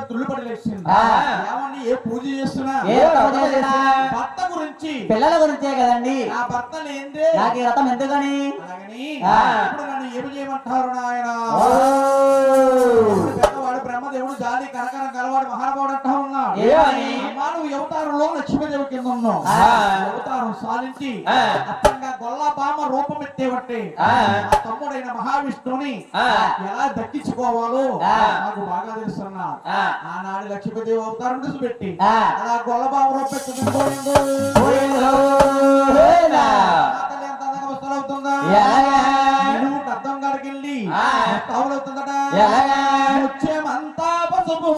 తుళ్ళుపడి లేచింది. ఏమని ఏ పూజ చేస్తున్నా భర్త గురించి పిల్లల గురించే కదండి. నా భర్త లేదే నాకు ఈ రథం ఎందుకని అలాగని ఇప్పుడు నన్ను ఏమి చేయమంటారు నాయన? పెద్దవాడు బ్రహ్మదేవుడు జాలి కనకరం కలవాడు మహానుభావుడు అంటా ఉన్నాడు. నువ్వు అవతారంలో లక్ష్మీదేవి కింద ఉన్నావు. అవతారం సాధించి అత్తంగా గొల్లబామ రూపం ఎత్తేవట్టే తమ్ముడైన మహావిష్ణువుని ఎలా దక్కించుకోవాలో నాకు బాగా తెలుస్తున్నా. ఆనాడు లక్ష్మీదేవి అవతారం పెట్టి అలా గొల్లబామ రూపం ఎత్తుకుపోయిందో అవుతుందా అర్థం కాడికి వెళ్ళి అవుతుందట వచ్చేమంతా పసుపు